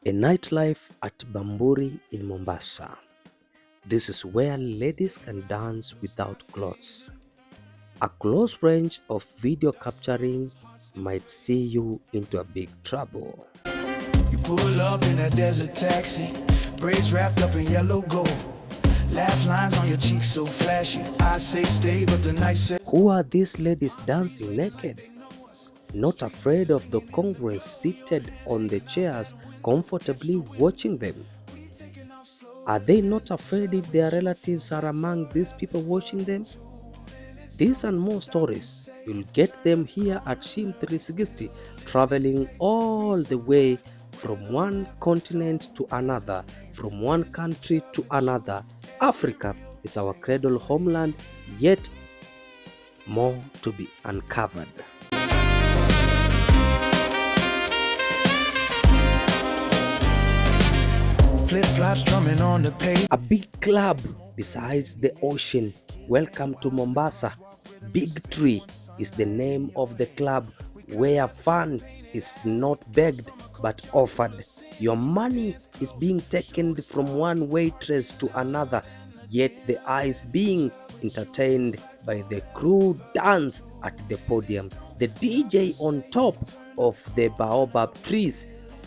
A nightlife at Bamburi in Mombasa. This is where ladies can dance without clothes. A close range of video capturing might see you into a big trouble. You pull up in a desert taxi, braids wrapped up in yellow gold. Laugh lines on your cheeks so flashy. I say stay, but the night says Who are these ladies dancing naked? Not afraid of the Congress seated on the chairs comfortably watching them? Are they not afraid if their relatives are among these people watching them? These and more stories, you'll get them here at Shim 360, traveling all the way from one continent to another, from one country to another. Africa is our cradle homeland, yet more to be uncovered. flip flops drumming on the pavement. A big club besides the ocean. Welcome to Mombasa. Big Tree is the name of the club where fun is not begged but offered. Your money is being taken from one waitress to another, yet the eyes being entertained by the crew dance at the podium. The DJ on top of the baobab trees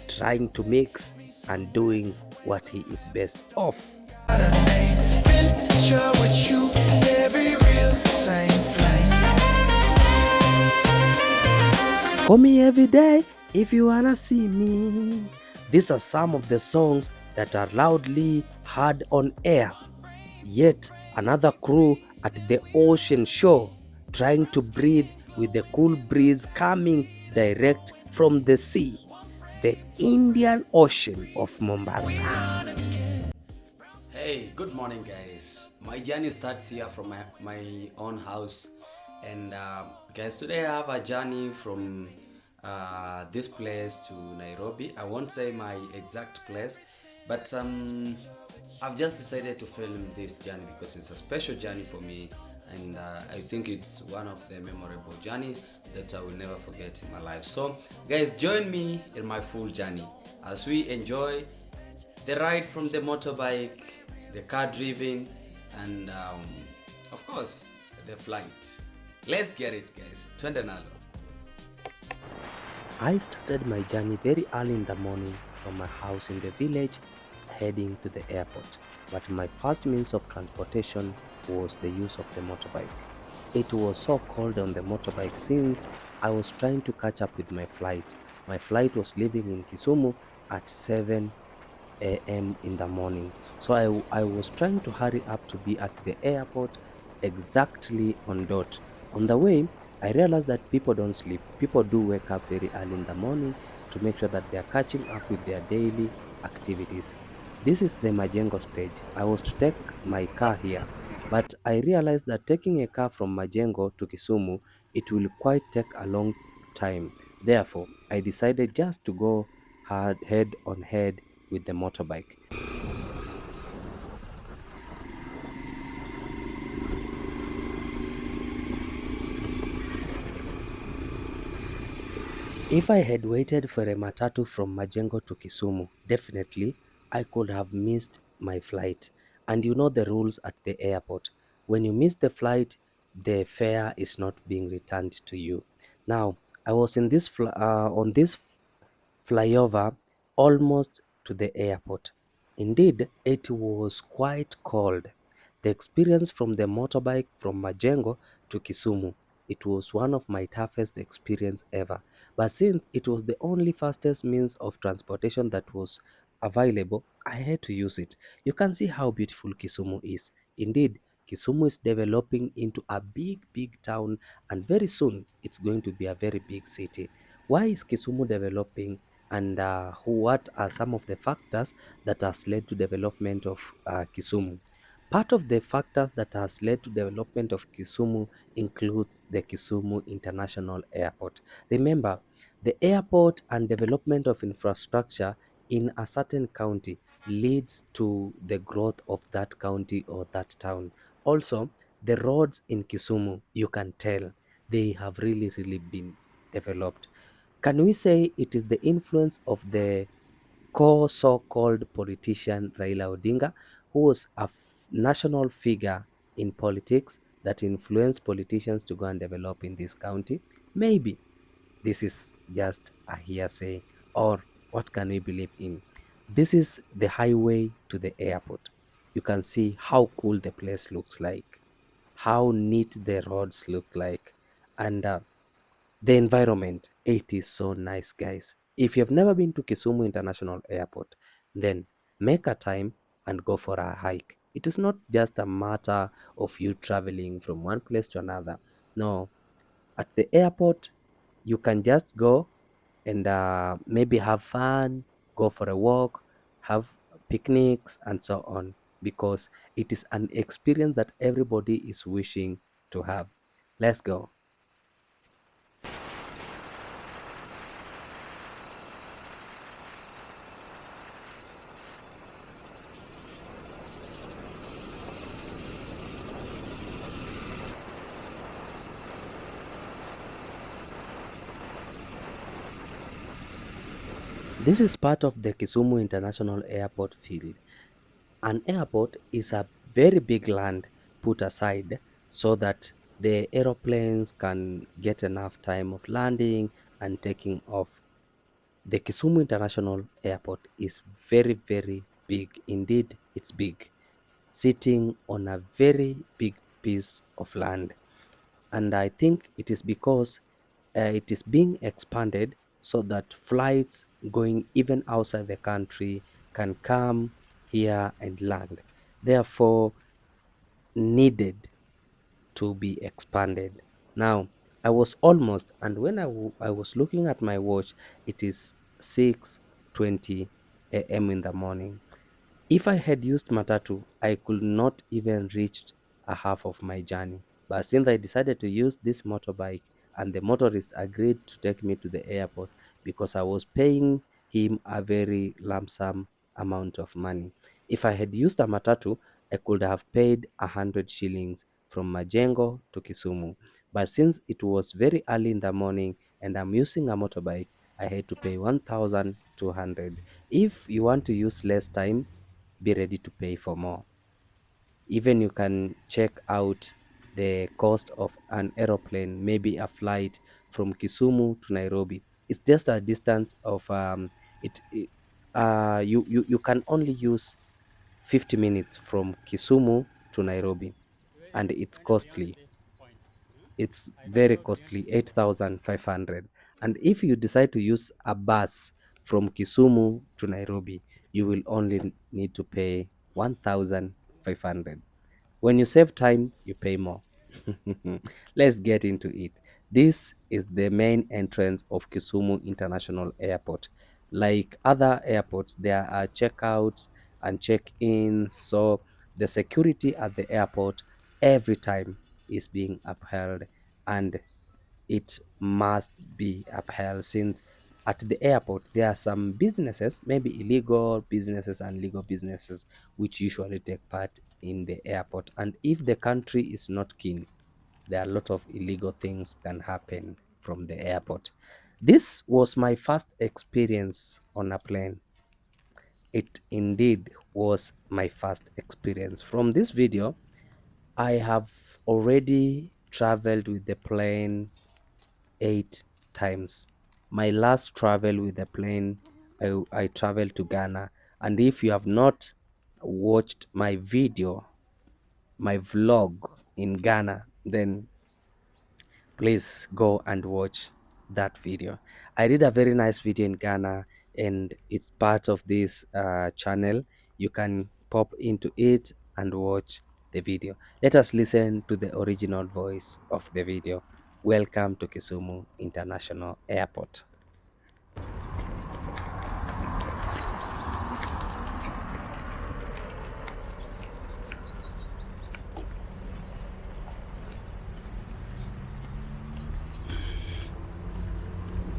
trying to mix and doing what he is best of. Venture with you, every real same flame. Call me every day if you wanna see me. These are some of the songs that are loudly heard on air. Yet another crew at the ocean shore trying to breathe with the cool breeze coming direct from the sea, the Indian Ocean of Mombasa. Hey, good morning, guys. My journey starts here from my own house, and guys, today I have a journey from this place to Nairobi. I won't say my exact place, but I've just decided to film this journey because it's a special journey for me, and I think it's one of the memorable journey that I will never forget in my life. So, guys, join me in my full journey as we enjoy the ride from the motorbike, the car driving, and of course the flight. Let's get it, guys. Twende nalo. I started my journey very early in the morning from my house in the village heading to the airport, but my first means of transportation was the use of the motorbike. It was so cold on the motorbike since I was trying to catch up with my flight. My flight was leaving in Kisumu at 7 a.m. in the morning, so I was trying to hurry up to be at the airport exactly on dot. On the way, I realized that people don't sleep. People do wake up very early in the morning to make sure that they are catching up with their daily activities. This is the Majengo stage. I was to take my car here, but I realized that taking a car from Majengo to Kisumu, it will quite take a long time. Therefore, I decided just to go head on head with the motorbike. If I had waited for a matatu from Majengo to Kisumu, definitely I could have missed my flight. And you know the rules at the airport. When you miss the flight, the fare is not being returned to you. Now, I was in this on this flyover almost to the airport. Indeed, it was quite cold. The experience from the motorbike from Majengo to Kisumu, it was one of my toughest experience ever. But since it was the only fastest means of transportation that was available, I had to use it. You can see how beautiful Kisumu is. Indeed, Kisumu is developing into a big, big town, and very soon it's going to be a very big city. Why is Kisumu developing, and what are some of the factors that has led to development of Kisumu? Part of the factors that has led to development of Kisumu includes the Kisumu International Airport. Remember, the airport and development of infrastructure in a certain county leads to the growth of that county or that town. Also, the roads in Kisumu, you can tell they have really been developed. Can we say it is the influence of the so-called politician Raila Odinga, who was a national figure in politics that influenced politicians to go and develop in this county. Maybe this is just a hearsay, or what can we believe in? This is the highway to the airport. You can see how cool the place looks like, how neat the roads look like, and the environment. It is so nice, guys. If you've never been to Kisumu International Airport, then make a time and go for a hike. It is not just a matter of you traveling from one place to another. No, at the airport, you can just go and maybe have fun, go for a walk, have picnics, and so on, because it is an experience that everybody is wishing to have. Let's go. This is part of the Kisumu International Airport field. An airport is a very big land put aside so that the aeroplanes can get enough time of landing and taking off. The Kisumu International Airport is very, very big. Indeed, it's big, sitting on a very big piece of land. And I think it is because it is being expanded so that flights going even outside the country can come here and land. Therefore, needed to be expanded. Now, I was almost, and when I was looking at my watch, it is 6:20 a.m. in the morning. If I had used Matatu, I could not even reach a half of my journey. But since I decided to use this motorbike, and the motorist agreed to take me to the airport because I was paying him a very lump sum amount of money. If I had used a Matatu, I could have paid 100 shillings from Majengo to Kisumu. But since it was very early in the morning and I'm using a motorbike, I had to pay 1,200. If you want to use less time, be ready to pay for more. Even you can check out the cost of an aeroplane, maybe a flight from Kisumu to Nairobi. It's just a distance of you can only use 50 minutes from Kisumu to Nairobi, and it's costly. It's very costly, 8,500. And if you decide to use a bus from Kisumu to Nairobi, you will only need to pay 1,500. When you save time, you pay more. Let's get into it. This is the main entrance of Kisumu International Airport. Like other airports, there are checkouts and check-ins. So the security at the airport every time is being upheld, and it must be upheld since at the airport there are some businesses, maybe illegal businesses and legal businesses, which usually take part in the airport. And if the country is not keen, there are a lot of illegal things can happen from the airport. This was my first experience on a plane. It indeed was my first experience. From this video, I have already traveled with the plane 8 times. My last travel with the plane, I traveled to Ghana. And if you have not watched my video, my vlog in Ghana, then please go and watch that video. I did a very nice video in Ghana, and it's part of this channel. You can pop into it and watch the video. Let us listen to the original voice of the video. Welcome to Kisumu International Airport.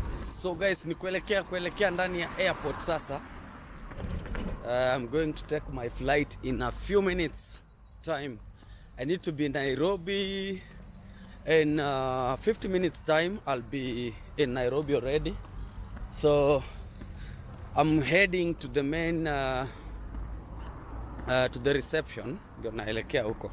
So guys, ni kuelekea ndani ya airport sasa. I'm going to take my flight in a few minutes time. I need to be in Nairobi in 50 minutes time. I'll be in Nairobi already. So I'm heading to the main to the reception, ndio naelekea huko.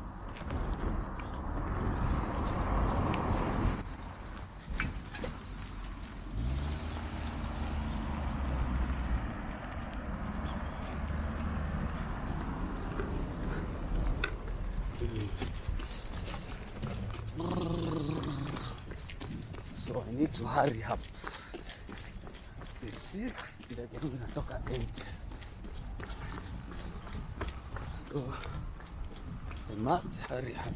So I need to hurry up. It's 6, ndege yangu inatoka 8. So I must hurry up.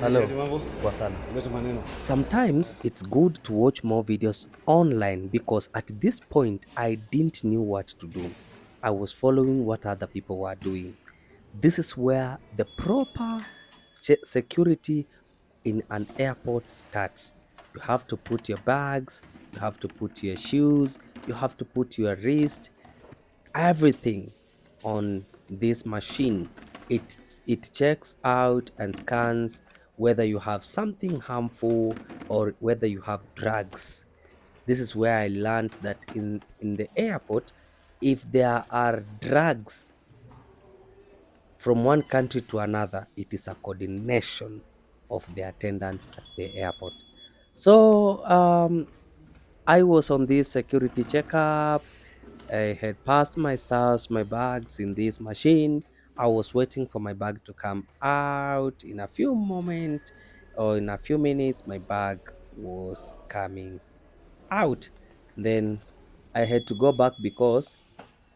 Hello. Poa sana. Sometimes it's good to watch more videos online because at this point I didn't know what to do. I was following what other people were doing. This is where the proper security in an airport starts. You have to put your bags, you have to put your shoes, you have to put your wrist, everything on this machine. It checks out and scans whether you have something harmful or whether you have drugs. This is where I learned that in the airport, if there are drugs from one country to another, it is a coordination of the attendants at the airport. So I was on this security checkup. I had passed my stuff, my bags in this machine. I was waiting for my bag to come out. In a few moments or in a few minutes, my bag was coming out. Then I had to go back because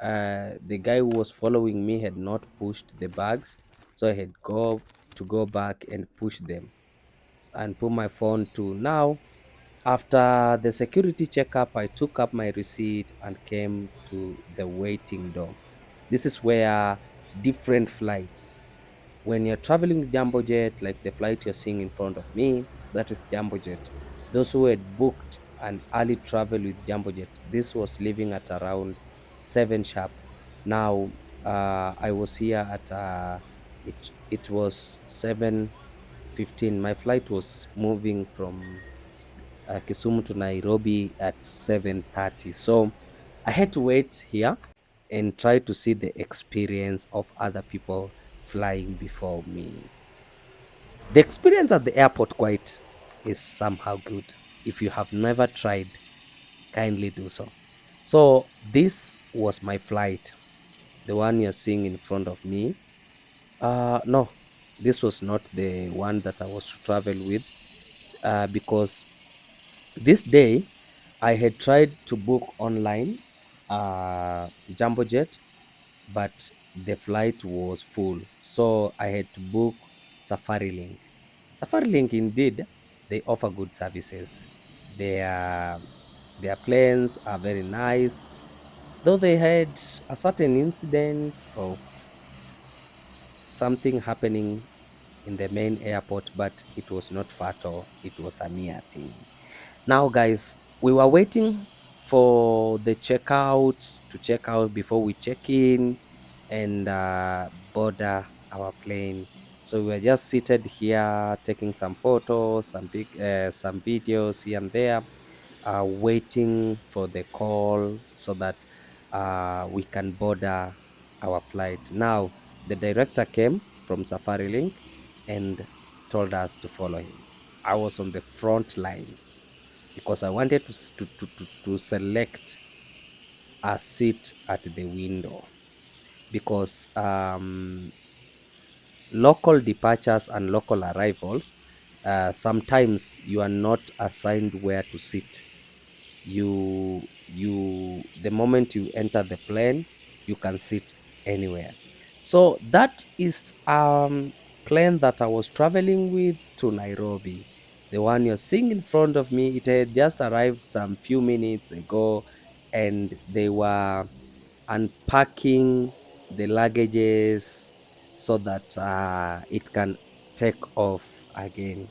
the guy who was following me had not pushed the bags. So I had to go back and push them and put my phone to now. After the security checkup, I took up my receipt and came to the waiting door. This is where different flights, when you're traveling with Jumbo Jet, like the flight you're seeing in front of me, that is Jumbo Jet. Those who had booked an early travel with Jumbo Jet, this was leaving at around 7 sharp. Now, I was here at it was 7:15. My flight was moving from Kisumu to Nairobi at 7:30. So I had to wait here and try to see the experience of other people flying before me. The experience at the airport quite is somehow good. If you have never tried, kindly do so. So this was my flight, the one you're seeing in front of me. No, this was not the one that I was to travel with because this day I had tried to book online Jumbo Jet, but the flight was full. So I had to book Safari Link. Safari Link, indeed, they offer good services. Their, their planes are very nice, though they had a certain incident of something happening in the main airport, but it was not fatal. It was a near thing. Now, guys, we were waiting for the checkouts to check out before we check in and board our plane. So we were just seated here taking some photos, some videos here and there. waiting for the call so that we can border our flight. Now, the director came from Safari Link and told us to follow him. I was on the front line because I wanted to select a seat at the window because local departures and local arrivals, sometimes you are not assigned where to sit. The moment you enter the plane, you can sit anywhere. So that is plane that I was traveling with to Nairobi. The one you're seeing in front of me, it had just arrived some few minutes ago, and they were unpacking the luggages so that it can take off again.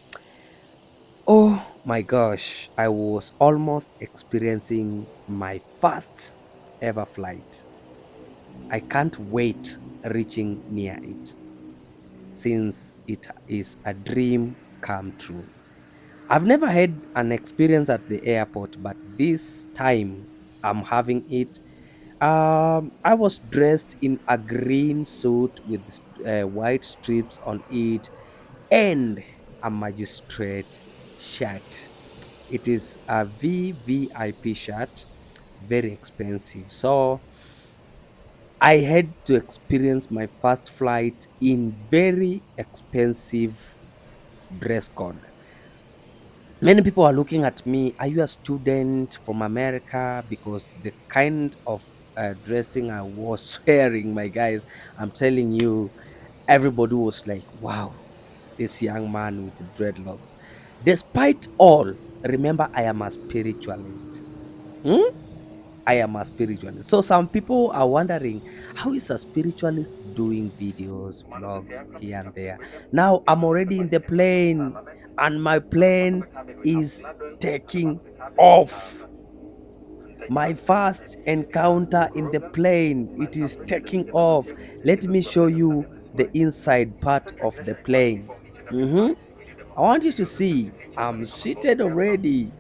Oh my gosh, I was almost experiencing my first ever flight. I can't wait reaching near it since it is a dream come true. I've never had an experience at the airport, but this time I'm having it. I was dressed in a green suit with white strips on it and a magistrate shirt. It is a VVIP shirt, very expensive. So I had to experience my first flight in very expensive dress code. Many people are looking at me. Are you a student from America? Because the kind of dressing I was wearing, my guys, I'm telling you, everybody was like, wow, this young man with dreadlocks. Despite all, remember, I am a spiritualist. Hmm? I am a spiritualist. So some people are wondering, how is a spiritualist doing videos, vlogs here and there? Now I'm already in the plane and my plane is taking off. My first encounter in the plane, it is taking off. Let me show you the inside part of the plane. Mhm. I want you to see I'm seated already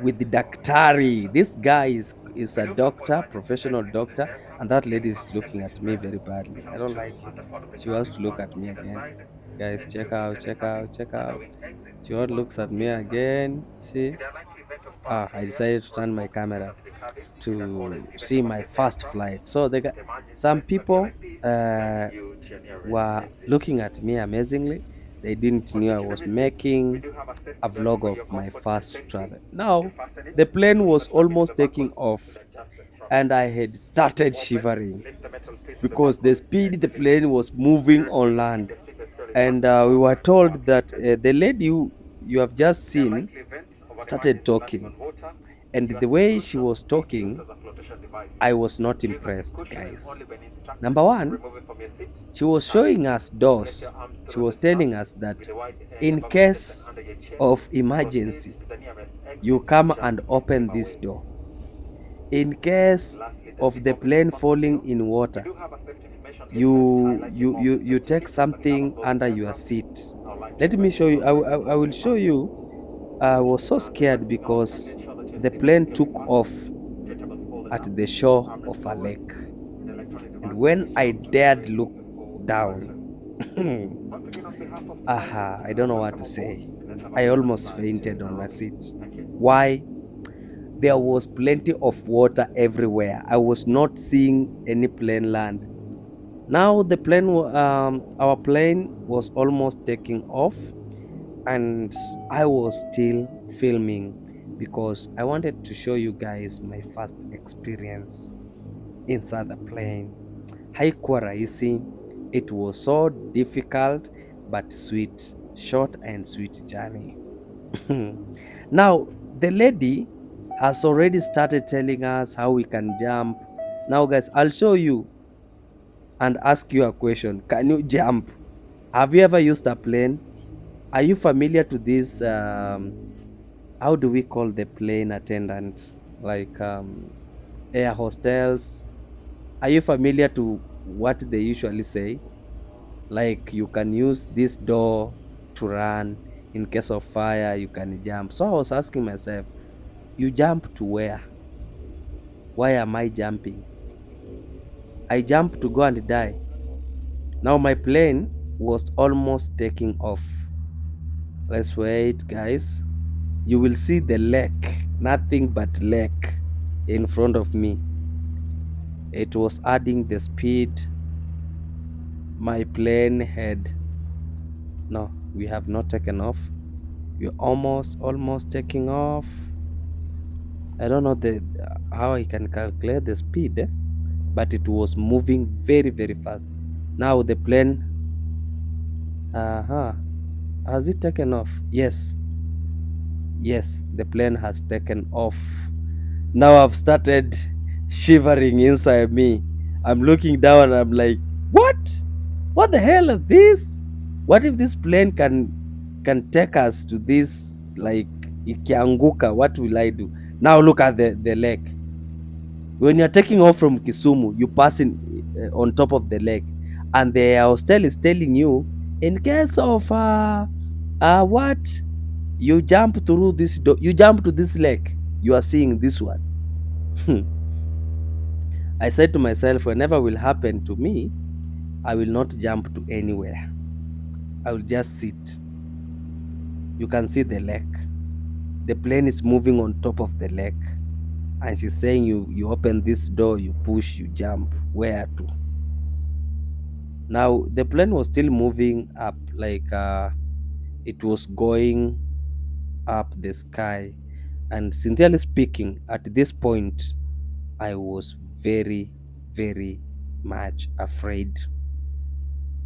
with the daktari. This guy is a doctor, professional doctor, and that lady is looking at me very badly. I don't like it. She wants to look at me again. Guys, check out, check out, check out. She wants looks at me again. See? I decided to turn my camera to see my first flight. So some people were looking at me amazingly. They didn't knew I was making a vlog of my first travel. Now, the plane was almost taking off, and I had started shivering because the speed the plane was moving on land. And we were told that the lady you have just seen started talking. And the way she was talking, I was not impressed, guys. Number one, she was showing us doors. She was telling us that in case of emergency, you come and open this door. In case of the plane falling in water, you take something under your seat. Let me show you. I will show you. I was so scared because the plane took off at the shore of a lake. And when I dared look down, I don't know what to say. I almost fainted on my seat. Why? There was plenty of water everywhere. I was not seeing any plane land. Now our plane was almost taking off, and I was still filming because I wanted to show you guys my first experience inside the plane. Haikuwa rahisi. It was so difficult but sweet, short and sweet journey. Now, the lady has already started telling us how we can jump. Now, guys, I'll show you and ask you a question. Can you jump? Have you ever used a plane? Are you familiar to this? How do we call the plane attendants? Like air hostels? Are you familiar to what they usually say? Like you can use this door to run. In case of fire, you can jump. So I was asking myself, You jump to where? Why am I jumping? I jump to go and die. Now my plane was almost taking off. Let's wait, guys. You will see the lake, nothing but lake in front of me. It was adding the speed. My plane had no, we have not taken off. We're almost taking off. I don't know the how I can calculate the speed, but it was moving very fast. Now the plane, uh-huh, has it taken off? Yes, the plane has taken off. Now I've started shivering inside me. I'm looking down and I'm like, what? What the hell is this? What if this plane can take us to this, like, ikianguka? What will I do? Now look at the lake. When you're taking off from Kisumu, you pass on top of the lake, and the hostel is telling you, in case of what, you jump through this door, you jump to this lake. You are seeing this one. I said to myself, whenever will happen to me, I will not jump to anywhere. I will just sit. You can see the lake. The plane is moving on top of the lake. And she's saying you open this door, you push, you jump. Where to? Now the plane was still moving up, like it was going up the sky. And sincerely speaking, at this point, I was very much afraid.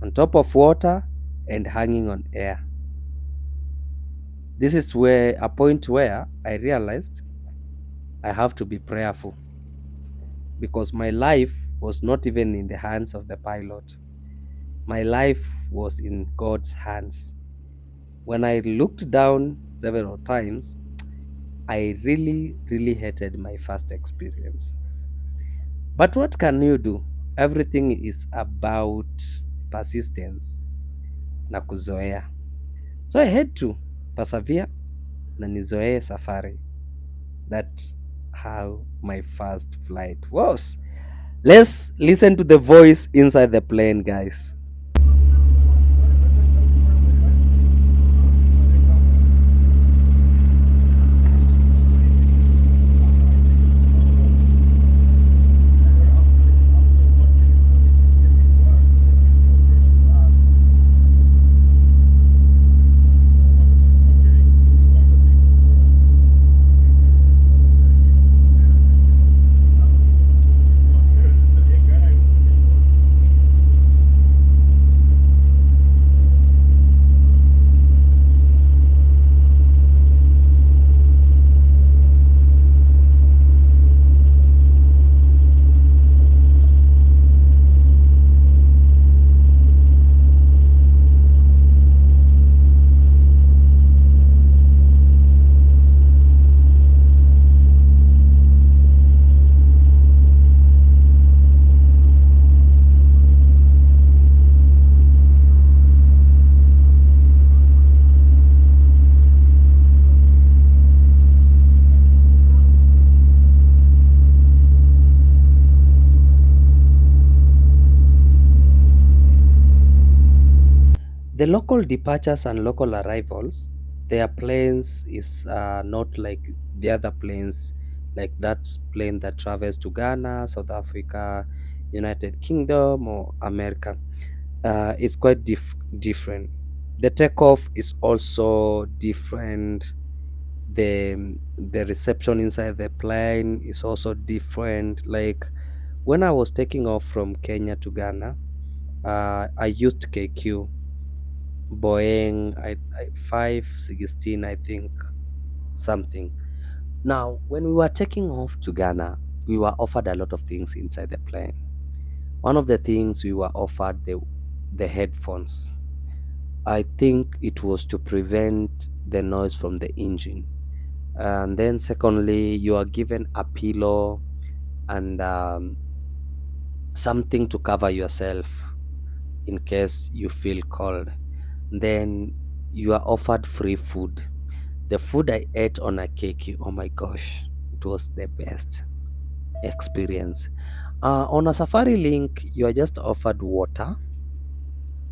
On top of water and hanging on air. This is where a point where I realized I have to be prayerful because my life was not even in the hands of the pilot. My life was in God's hands. When I looked down several times, I really hated my first experience. But what can you do? Everything is about persistence na kuzoea. So I had to persevere na nizoee safari. That how my first flight was. Let's listen to the voice inside the plane, guys. The local departures and local arrivals, their planes is not like the other planes, like that plane that travels to Ghana, South Africa, United Kingdom, or America. It's quite different. The takeoff is also different. The reception inside the plane is also different. Like when I was taking off from Kenya to Ghana, I used KQ Boeing, 516, I think, something. Now, when we were taking off to Ghana, we were offered a lot of things inside the plane. One of the things we were offered the headphones. I think it was to prevent the noise from the engine. And then secondly, you are given a pillow and something to cover yourself in case you feel cold. Then you are offered free food. The food I ate on a cake, oh my gosh, it was the best experience. On a Safari Link, you are just offered water.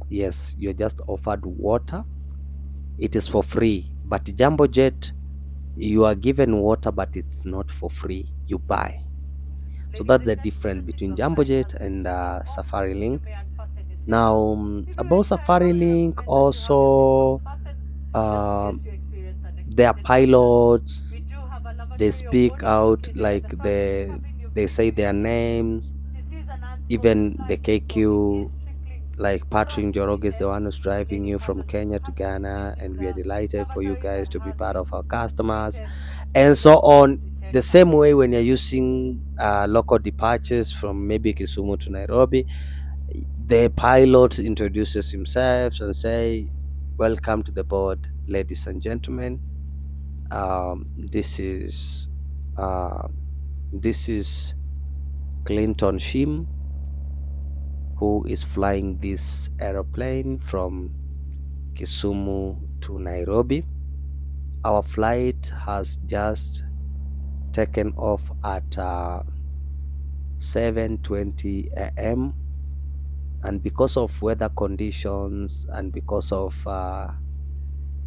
Yes, you're just offered water. It is for free. But Jumbo Jet, you are given water, but it's not for free. You buy. So that's the difference between Jumbo Jet and Safari Link. Now, about Safari Link, also um, their pilots, they speak out like they say their names. Even the KQ, like Patrick Njoroge is the one who's driving you from Kenya to Ghana, and we are delighted for you guys to be part of our customers, and so on. The same way when you're using local departures from maybe Kisumu to Nairobi, the pilot introduces himself and say, "Welcome to the board, ladies and gentlemen. This is uh, this is Clinton Shim, who is flying this aeroplane from Kisumu to Nairobi. Our flight has just taken off at 7:20 a.m. and because of weather conditions and because of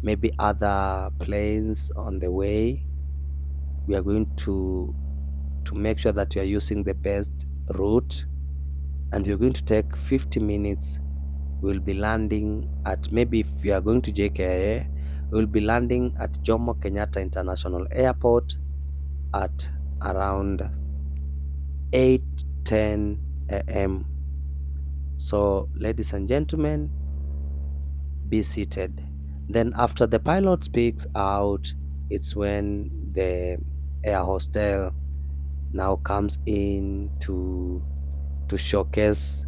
maybe other planes on the way, we are going to make sure that you are using the best route, and we're going to take 50 minutes. We'll be landing at, maybe if we are going to JKIA, we'll be landing at Jomo Kenyatta International Airport at around 8:10 a.m. So, ladies and gentlemen, be seated. Then after the pilot speaks out, it's when the air hostel now comes in to showcase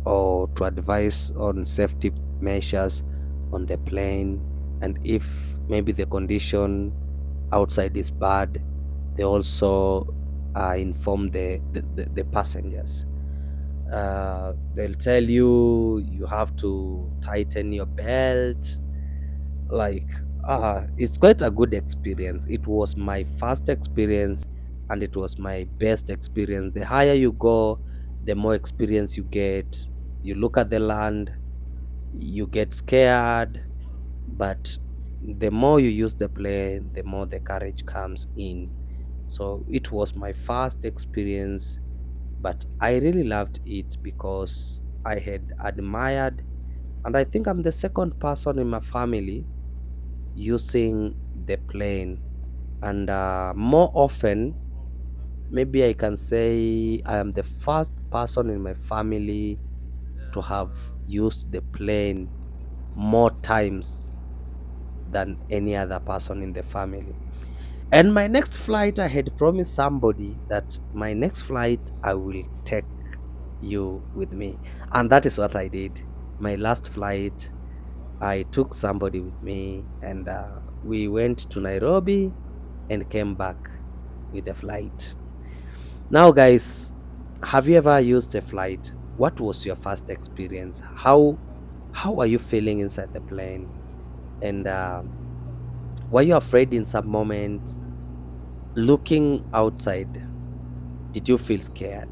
or to advise on safety measures on the plane, and if maybe the condition outside is bad, they also inform the passengers. They'll tell you you have to tighten your belt. Like, it's quite a good experience. It was my first experience, and it was my best experience. The higher you go, the more experience you get. You look at the land, you get scared, but the more you use the plane, the more the courage comes in. So it was my first experience, but I really loved it because I had admired, and I think I'm the second person in my family using the plane. And more often, maybe I can say I am the first person in my family to have used the plane more times than any other person in the family. And my next flight, I had promised somebody that my next flight, I will take you with me. And that is what I did. My last flight, I took somebody with me, and we went to Nairobi and came back with a flight. Now, guys, have you ever used a flight? What was your first experience? How are you feeling inside the plane? And were you afraid in some moment? Looking outside, did you feel scared?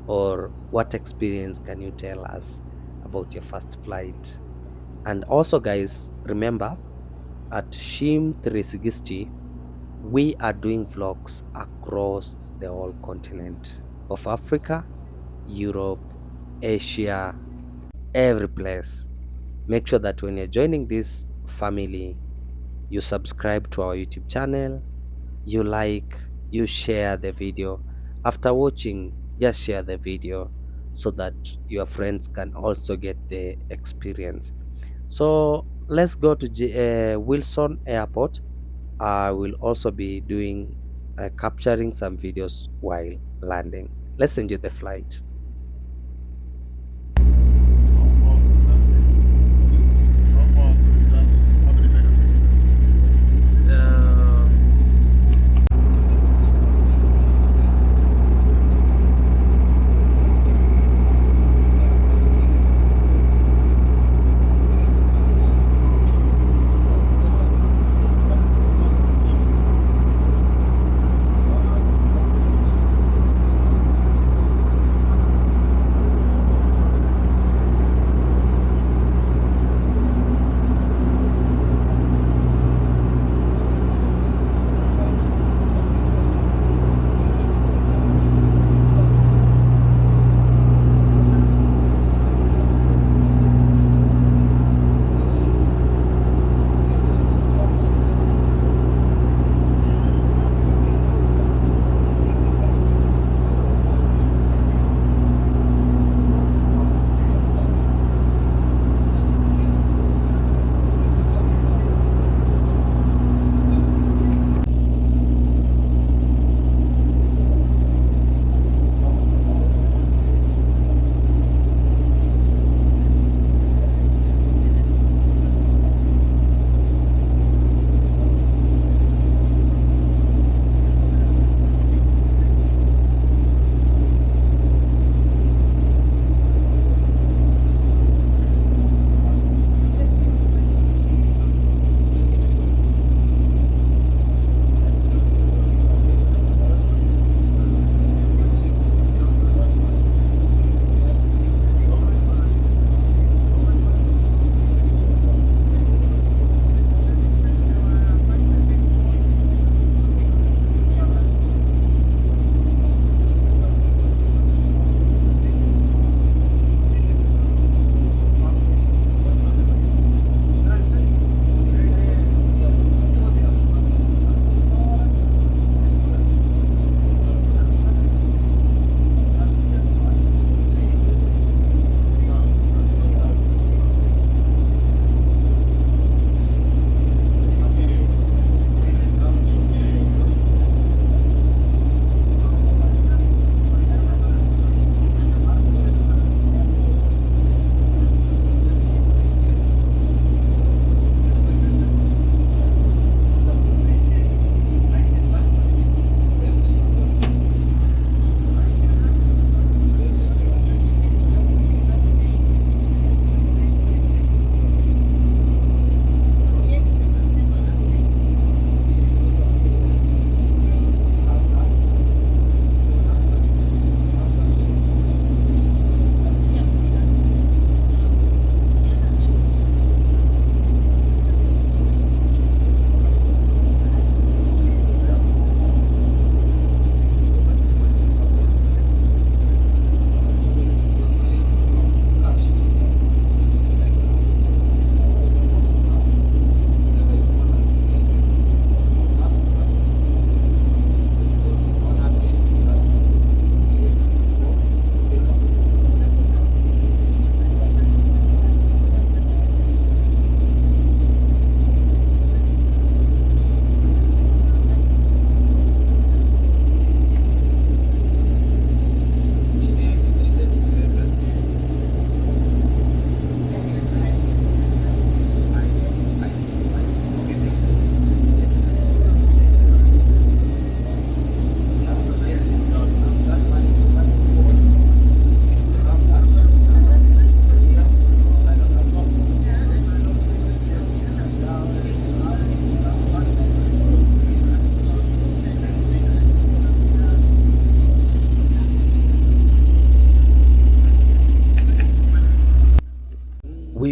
Or what experience can you tell us about your first flight? And also, guys, remember at Shim 360, we are doing vlogs across the whole continent of Africa, Europe, Asia, every place. Make sure that when you're joining this family, you subscribe to our YouTube channel, you like, you share the video. After watching, just share the video so that your friends can also get the experience. So let's go to Wilson Airport. I will also be doing capturing some videos while landing. Let's enjoy the flight.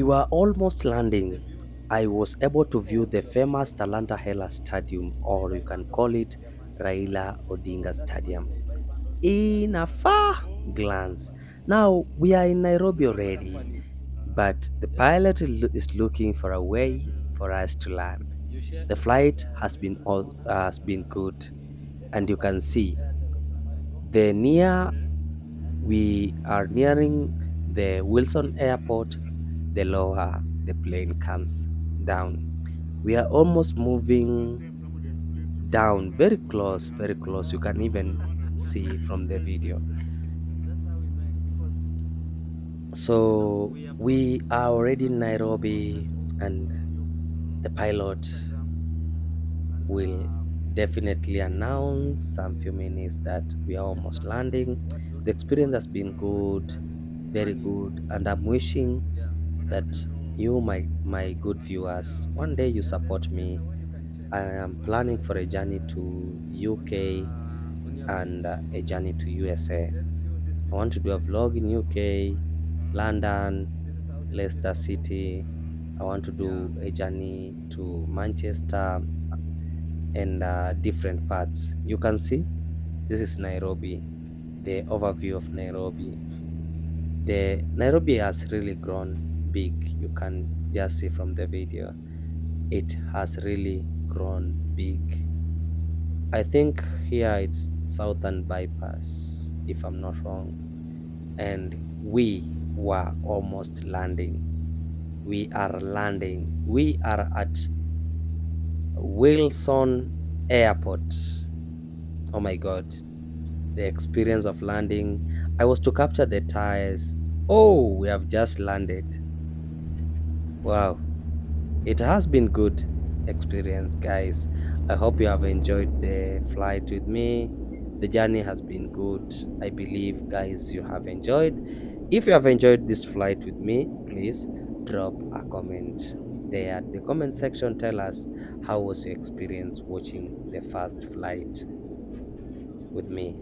were almost landing. I was able to view the famous Talanta Hela Stadium, or you can call it Raila Odinga Stadium, in a far glance. Now we are in Nairobi already, but the pilot is looking for a way for us to land. The flight has been good, and you can see the near we are nearing the Wilson Airport. The lower the plane comes down. We are almost moving down, very close, very close. You can even see from the video. So we are already in Nairobi, and the pilot will definitely announce some few minutes that we are almost landing. The experience has been good, very good, and I'm wishing that you, my good viewers, one day you support me. I am planning for a journey to UK and a journey to USA. I want to do a vlog in UK, London, Leicester City. I want to do a journey to Manchester and different parts. You can see this is Nairobi, the overview of Nairobi. The Nairobi has really grown big. You can just see from the video. It has really grown big. I think here it's Southern Bypass, if I'm not wrong. And we were almost landing. We are landing. We are at Wilson Airport. Oh my God. The experience of landing. I was to capture the tires. Oh, we have just landed. Wow. It has been good experience, guys. I hope you have enjoyed the flight with me. The journey has been good. I believe, guys, you have enjoyed. If you have enjoyed this flight with me, please drop a comment there at the comment section. Tell us how was your experience watching the first flight with me.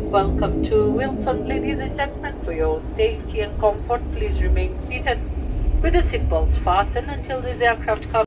Welcome to Wilson, ladies and gentlemen. For your own safety and comfort, please remain seated with the seatbelts fastened until this aircraft comes.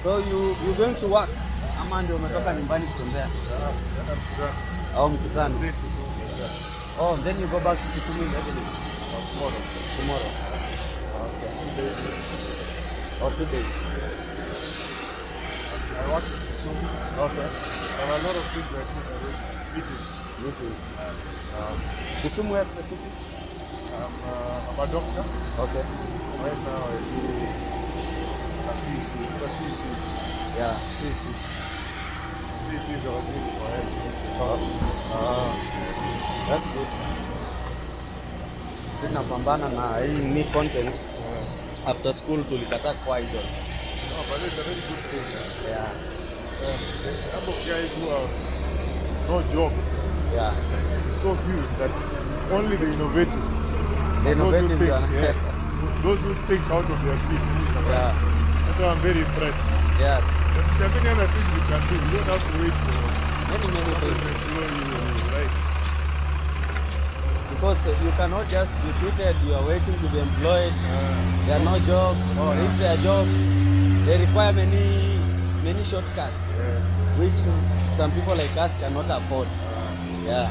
So you going to work ama ndio umetoka nyumbani kutembea au mkutano? Oh, then you go back to Kisumu immediately. Tomorrow. Okay. Or 2 days. I work in Kisumu. Okay. There are a lot of things I do. Meetings. Kisumu where specific? I'm a doctor. Okay. Right now I do CC. Yeah. CC is our name for health. That's good. Sisi napambana na hii ni content. After school tulikataa kwa idol. No, but it's a very good thing. Yeah. The number of guys who have no jobs Yeah. is so huge that it's only the innovative. The and those who innovative think, one. yes, those who think out of their seat. Yeah. That's why I'm very impressed. Yes. There are many other things you can do. You don't have to wait for Many things. right? Because you cannot just be treated, you are waiting to be employed, there are no jobs, or if there are jobs, they require many shortcuts, which some people like us cannot afford. Yeah.